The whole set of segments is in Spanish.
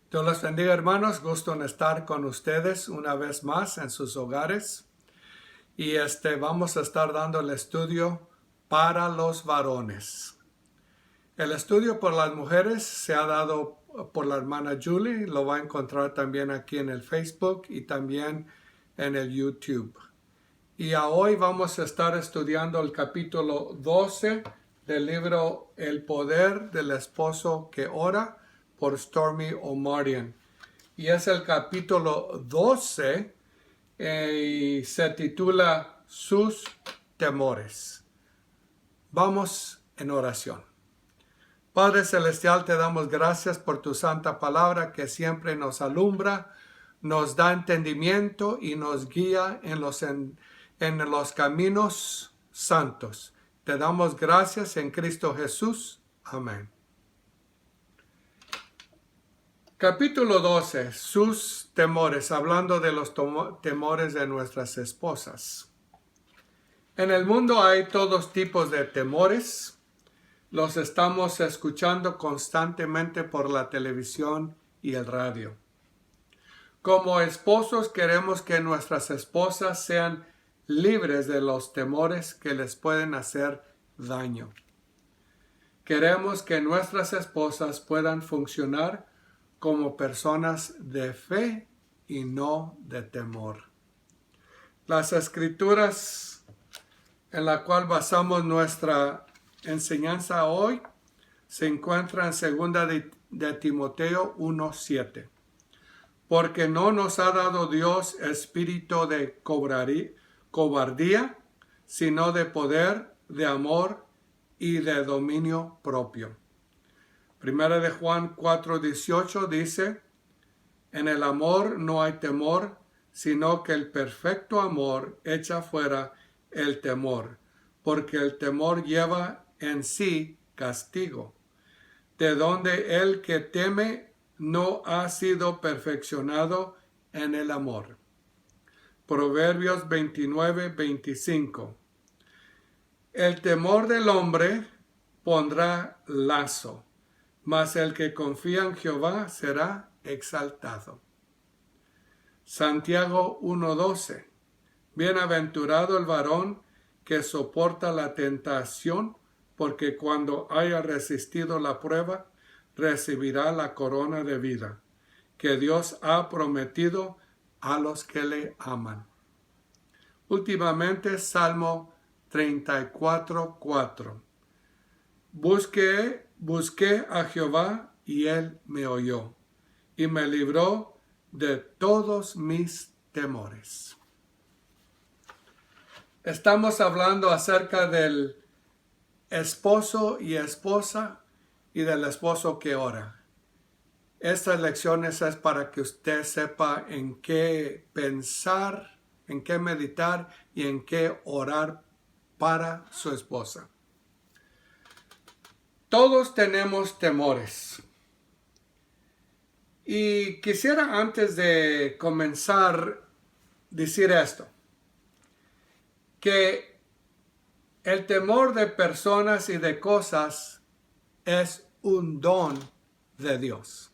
Dios los bendiga, hermanos. Gusto en estar con ustedes una vez más en sus hogares. Y vamos a estar dando el estudio para los varones. El estudio por las mujeres se ha dado por la hermana Julie. Lo va a encontrar también aquí en el Facebook y también en el YouTube. Y hoy vamos a estar estudiando el capítulo 12 del libro El poder del esposo que ora por Stormy Omartian. Y es el capítulo 12 y se titula Sus temores. Vamos en oración. Padre Celestial, te damos gracias por tu santa palabra que siempre nos alumbra, nos da entendimiento y nos guía en los caminos santos. Te damos gracias en Cristo Jesús. Amén. Capítulo 12. Sus temores, hablando de los temores de nuestras esposas. En el mundo hay todos tipos de temores. Los estamos escuchando constantemente por la televisión y el radio. Como esposos queremos que nuestras esposas sean libres de los temores que les pueden hacer daño. Queremos que nuestras esposas puedan funcionar como personas de fe y no de temor. Las escrituras en la cual basamos nuestra enseñanza hoy se encuentran en 2 de Timoteo 1:7. Porque no nos ha dado Dios espíritu de cobardía, sino de poder, de amor y de dominio propio. Primera de Juan 4:18 dice, en el amor no hay temor, sino que el perfecto amor echa fuera el temor, porque el temor lleva en sí castigo, de donde el que teme no ha sido perfeccionado en el amor. Proverbios 29:25. El temor del hombre pondrá lazo, mas el que confía en Jehová será exaltado. Santiago 1:12. Bienaventurado el varón que soporta la tentación, porque cuando haya resistido la prueba, recibirá la corona de vida, que Dios ha prometido a los que le aman. Últimamente, Salmo 34:4. Busqué a Jehová y él me oyó y me libró de todos mis temores. Estamos hablando acerca del esposo y esposa y del esposo que ora. Estas lecciones es para que usted sepa en qué pensar, en qué meditar y en qué orar para su esposa. Todos tenemos temores. Y quisiera antes de comenzar decir esto, que el temor de personas y de cosas es un don de Dios.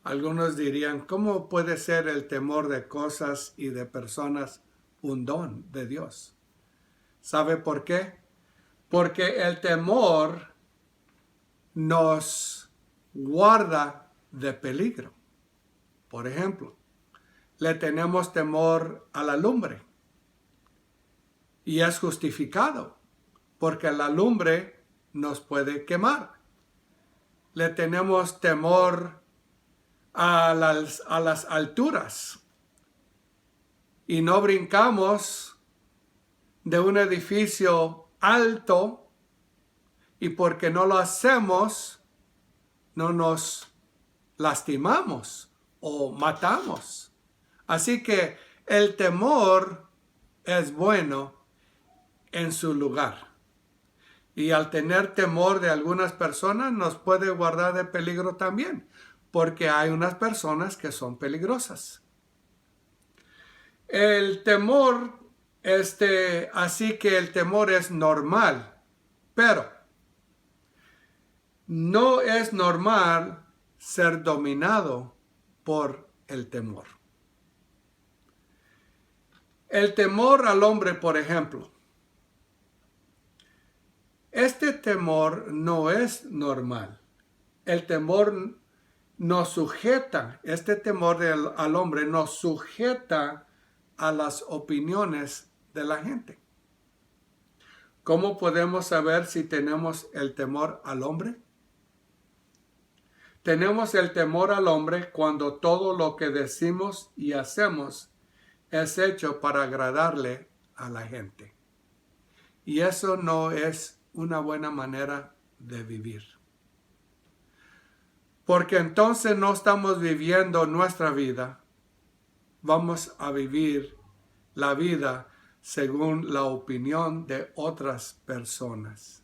Algunos dirían, ¿cómo puede ser el temor de cosas y de personas un don de Dios? ¿Sabe por qué? Porque el temor nos guarda de peligro. Por ejemplo, le tenemos temor a la lumbre. Y es justificado, porque la lumbre nos puede quemar. Le tenemos temor a las alturas. Y no brincamos de un edificio alto, y porque no lo hacemos, no nos lastimamos o matamos. Así que el temor es bueno en su lugar. Y al tener temor de algunas personas nos puede guardar de peligro también, porque hay unas personas que son peligrosas. El temor, así que el temor es normal, pero no es normal ser dominado por el temor. El temor al hombre, por ejemplo. Este temor no es normal. El temor nos sujeta, este temor al hombre nos sujeta a las opiniones de la gente. ¿Cómo podemos saber si tenemos el temor al hombre? Tenemos el temor al hombre cuando todo lo que decimos y hacemos es hecho para agradarle a la gente. Y eso no es una buena manera de vivir. Porque entonces no estamos viviendo nuestra vida. Vamos a vivir la vida según la opinión de otras personas.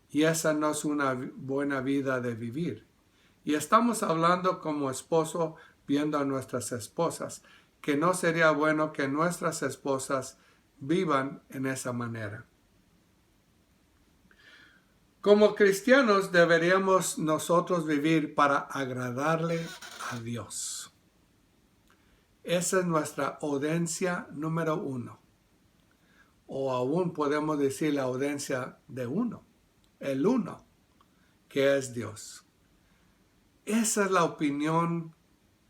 Y esa no es una buena vida de vivir. Y estamos hablando como esposo viendo a nuestras esposas, que no sería bueno que nuestras esposas vivan en esa manera. Como cristianos deberíamos nosotros vivir para agradarle a Dios. Esa es nuestra audiencia número 1. O aún podemos decir la audiencia de uno, el uno, que es Dios. Esa es la opinión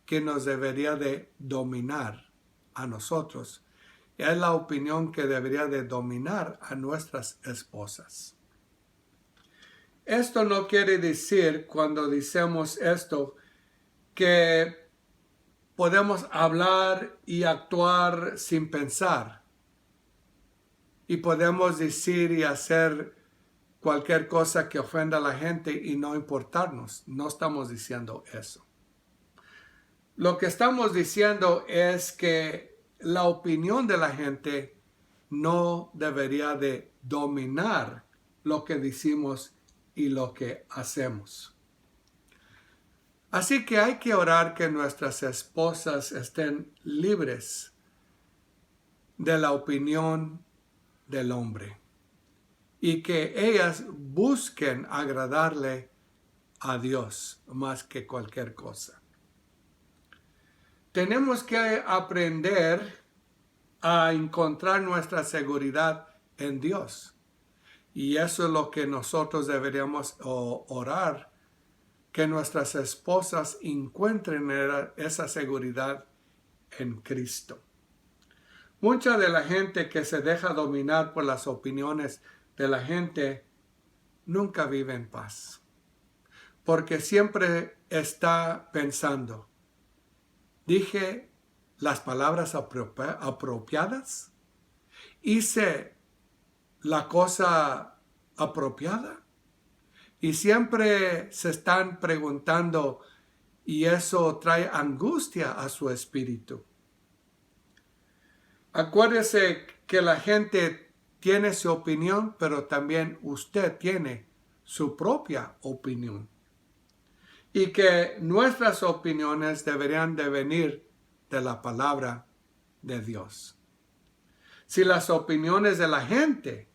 que nos debería de dominar a nosotros. Es la opinión que debería de dominar a nuestras esposas. Esto no quiere decir, cuando decimos esto, que podemos hablar y actuar sin pensar. Y podemos decir y hacer cualquier cosa que ofenda a la gente y no importarnos. No estamos diciendo eso. Lo que estamos diciendo es que la opinión de la gente no debería de dominar lo que decimos y lo que hacemos. Así que hay que orar que nuestras esposas estén libres de la opinión del hombre y que ellas busquen agradarle a Dios más que cualquier cosa. Tenemos que aprender a encontrar nuestra seguridad en Dios. Y eso es lo que nosotros deberíamos orar, que nuestras esposas encuentren esa seguridad en Cristo. Mucha de la gente que se deja dominar por las opiniones de la gente nunca vive en paz. Porque siempre está pensando, ¿dije las palabras apropiadas? ¿Hice la cosa apropiada? Y siempre se están preguntando, y eso trae angustia a su espíritu. Acuérdese que la gente tiene su opinión, pero también usted tiene su propia opinión. Y que nuestras opiniones deberían de venir de la palabra de Dios. Si las opiniones de la gente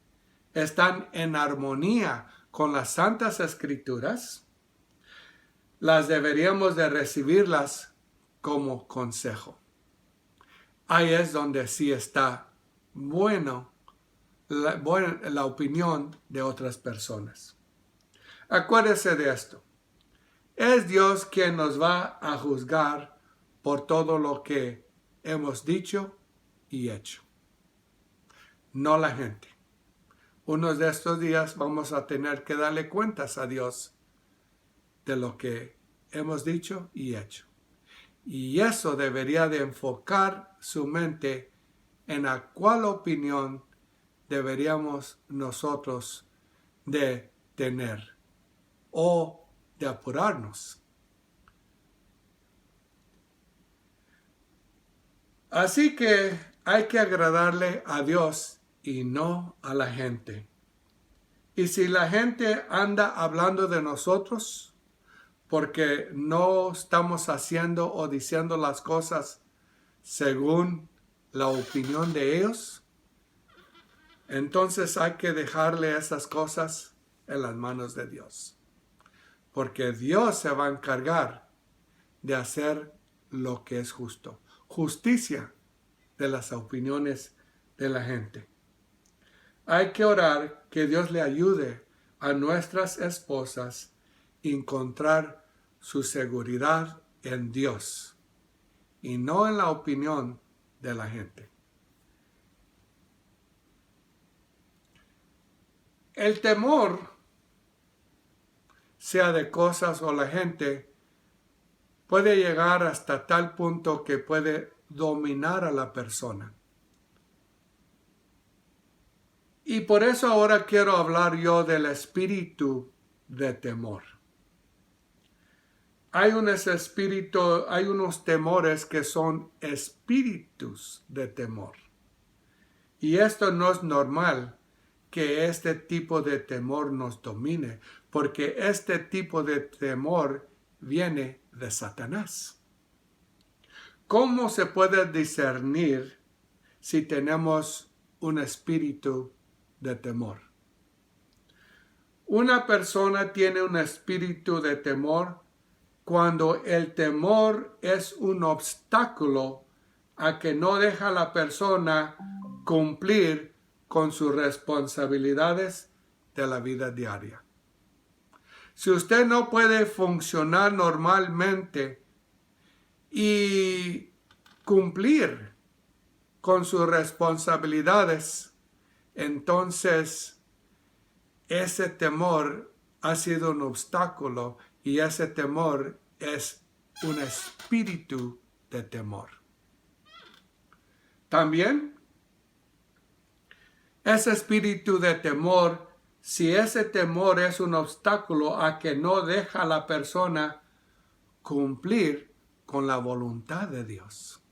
están en armonía con las Santas Escrituras, las deberíamos de recibirlas como consejo. Ahí es donde sí está bueno la opinión de otras personas. Acuérdese de esto. Es Dios quien nos va a juzgar por todo lo que hemos dicho y hecho, no la gente. Unos de estos días vamos a tener que darle cuentas a Dios de lo que hemos dicho y hecho. Y eso debería de enfocar su mente en a cuál opinión deberíamos nosotros de tener o de apurarnos. Así que hay que agradarle a Dios y no a la gente. Y si la gente anda hablando de nosotros porque no estamos haciendo o diciendo las cosas según la opinión de ellos, entonces hay que dejarle esas cosas en las manos de Dios. porque Dios se va a encargar de hacer lo que es justo. Justicia de las opiniones de la gente. Hay que orar que Dios le ayude a nuestras esposas a encontrar su seguridad en Dios y no en la opinión de la gente. El temor, sea de cosas o la gente, puede llegar hasta tal punto que puede dominar a la persona. Y por eso ahora quiero hablar yo del espíritu de temor. Hay unos temores que son espíritus de temor. Y esto no es normal que este tipo de temor nos domine, porque este tipo de temor viene de Satanás. ¿Cómo se puede discernir si tenemos un espíritu de temor? Una persona tiene un espíritu de temor cuando el temor es un obstáculo a que no deja a la persona cumplir con sus responsabilidades de la vida diaria. Si usted no puede funcionar normalmente y cumplir con sus responsabilidades, entonces ese temor ha sido un obstáculo y ese temor es un espíritu de temor. También, ese espíritu de temor, si ese temor es un obstáculo a que no deja a la persona cumplir con la voluntad de Dios.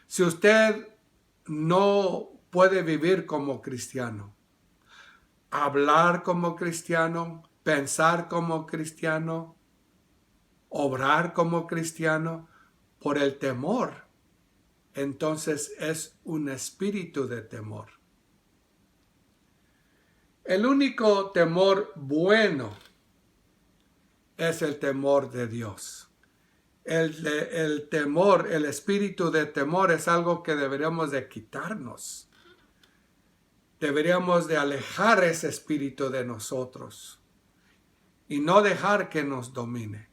Si usted no puede vivir como cristiano, hablar como cristiano, pensar como cristiano, obrar como cristiano, por el temor, entonces es un espíritu de temor. El único temor bueno es el temor de Dios. El temor, el espíritu de temor es algo que deberíamos de quitarnos. Deberíamos de alejar ese espíritu de nosotros y no dejar que nos domine.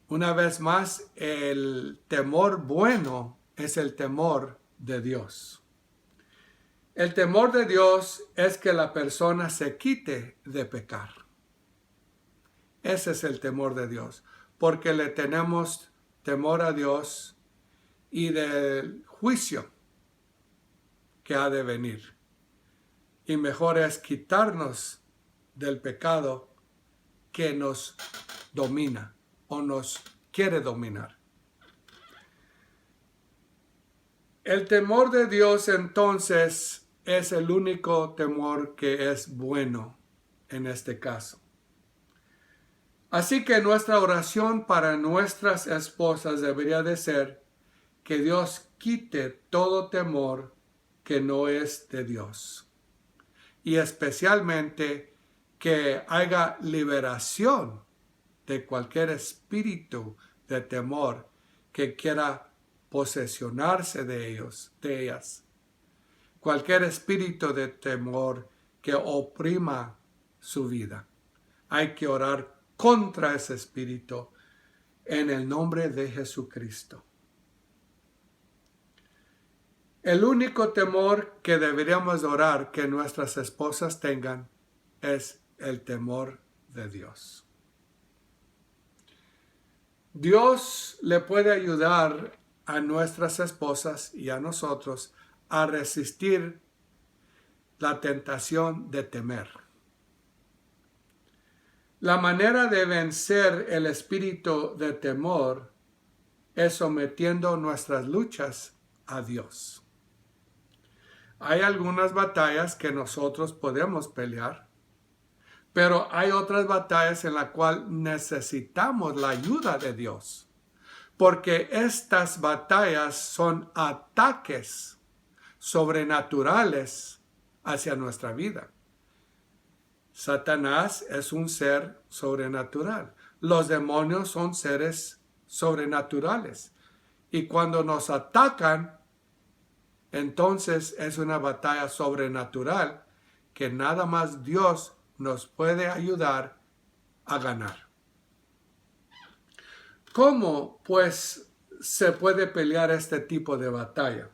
Una vez más, el temor bueno es el temor de Dios. El temor de Dios es que la persona se quite de pecar. Ese es el temor de Dios, porque le tenemos temor a Dios y del juicio que ha de venir. Y mejor es quitarnos del pecado que nos domina o nos quiere dominar. El temor de Dios entonces es el único temor que es bueno en este caso. Así que nuestra oración para nuestras esposas debería de ser que Dios quite todo temor que no es de Dios. Y especialmente que haya liberación de cualquier espíritu de temor que quiera posesionarse de ellas. Cualquier espíritu de temor que oprima su vida. Hay que orar contra ese espíritu en el nombre de Jesucristo. El único temor que deberíamos orar que nuestras esposas tengan es el temor de Dios. Dios le puede ayudar a nuestras esposas y a nosotros a resistir la tentación de temer. La manera de vencer el espíritu de temor es sometiendo nuestras luchas a Dios. Hay algunas batallas que nosotros podemos pelear, pero hay otras batallas en las cuales necesitamos la ayuda de Dios, porque estas batallas son ataques sobrenaturales hacia nuestra vida. Satanás es un ser sobrenatural. Los demonios son seres sobrenaturales. Y cuando nos atacan, entonces es una batalla sobrenatural que nada más Dios nos puede ayudar a ganar. ¿Cómo, pues, se puede pelear este tipo de batalla?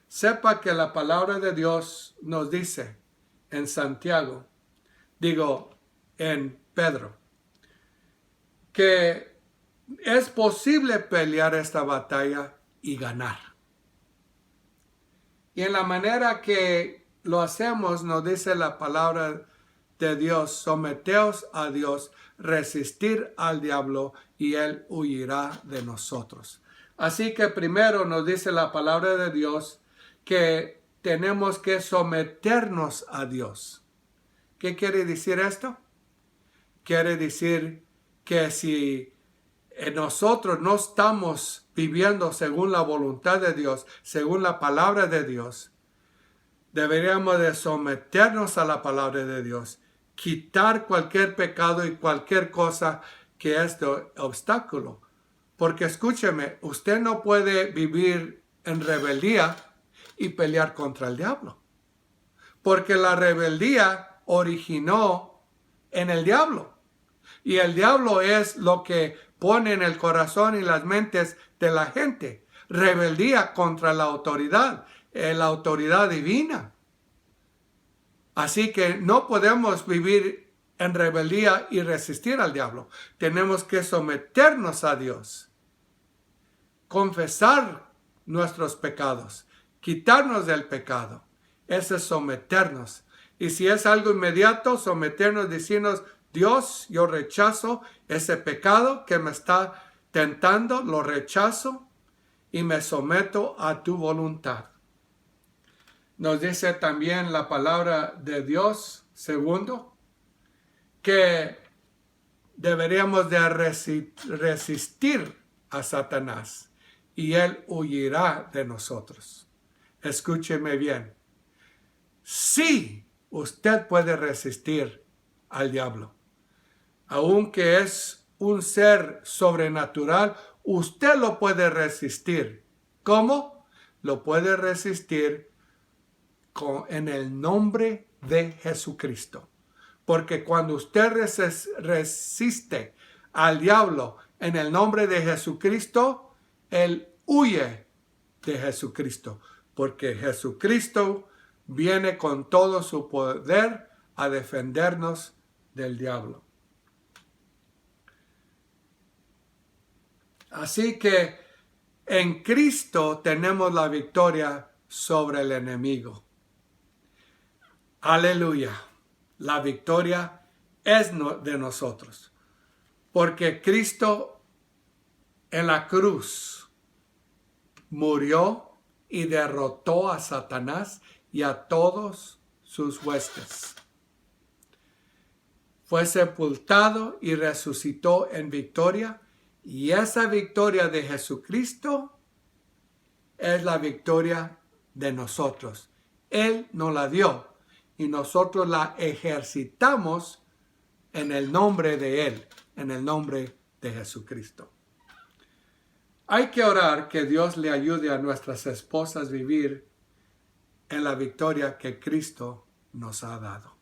Sepa que la palabra de Dios nos dice en en Pedro, que es posible pelear esta batalla y ganar. Y en la manera que lo hacemos, nos dice la palabra de Dios: someteos a Dios, resistir al diablo y él huirá de nosotros. Así que primero nos dice la palabra de Dios que tenemos que someternos a Dios. ¿Qué quiere decir esto? Quiere decir que si nosotros no estamos viviendo según la voluntad de Dios, según la palabra de Dios, deberíamos de someternos a la palabra de Dios, quitar cualquier pecado y cualquier cosa que es de obstáculo. Porque escúcheme, usted no puede vivir en rebeldía y pelear contra el diablo. Porque la rebeldía originó en el diablo. Y el diablo es lo que pone en el corazón y las mentes de la gente. Rebeldía contra la autoridad divina. Así que no podemos vivir en rebeldía y resistir al diablo. Tenemos que someternos a Dios. Confesar nuestros pecados. Quitarnos del pecado. Ese es someternos. Y si es algo inmediato, someternos diciendo: Dios, yo rechazo ese pecado que me está tentando, lo rechazo y me someto a tu voluntad. Nos dice también la palabra de Dios, segundo, que deberíamos de resistir a Satanás y él huirá de nosotros. Escúcheme bien. Sí, usted puede resistir al diablo. Aunque es un ser sobrenatural, usted lo puede resistir. ¿Cómo? Lo puede resistir en el nombre de Jesucristo. Porque cuando usted resiste al diablo en el nombre de Jesucristo, él huye de Jesucristo. Porque Jesucristo viene con todo su poder a defendernos del diablo. Así que en Cristo tenemos la victoria sobre el enemigo. Aleluya. La victoria es de nosotros. Porque Cristo en la cruz murió y derrotó a Satanás y a todos sus huestes. Fue sepultado y resucitó en victoria. Y esa victoria de Jesucristo es la victoria de nosotros. Él nos la dio y nosotros la ejercitamos en el nombre de Él, en el nombre de Jesucristo. Hay que orar que Dios le ayude a nuestras esposas a vivir en la victoria que Cristo nos ha dado.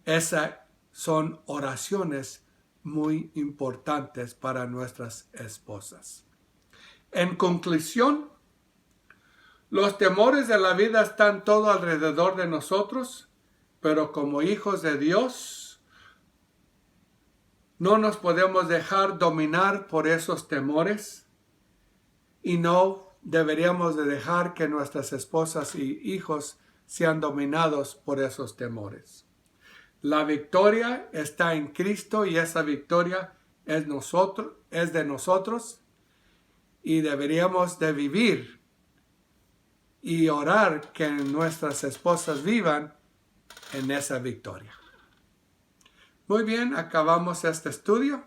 Esas son oraciones muy importantes para nuestras esposas. En conclusión, los temores de la vida están todo alrededor de nosotros, pero como hijos de Dios, no nos podemos dejar dominar por esos temores y no deberíamos de dejar que nuestras esposas y hijos sean dominados por esos temores. La victoria está en Cristo y esa victoria es de nosotros y deberíamos de vivir y orar que nuestras esposas vivan en esa victoria. Muy bien, acabamos este estudio.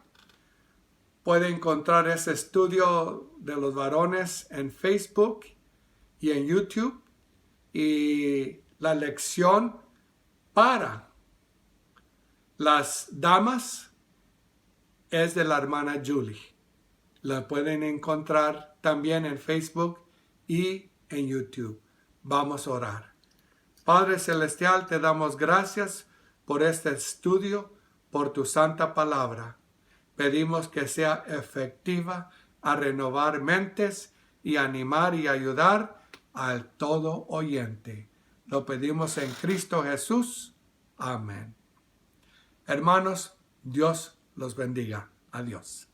Puede encontrar ese estudio de los varones en Facebook y en YouTube y la lección para Las damas es de la hermana Julie. La pueden encontrar también en Facebook y en YouTube. Vamos a orar. Padre Celestial, te damos gracias por este estudio, por tu santa palabra. Pedimos que sea efectiva a renovar mentes y animar y ayudar al todo oyente. Lo pedimos en Cristo Jesús. Amén. Hermanos, Dios los bendiga. Adiós.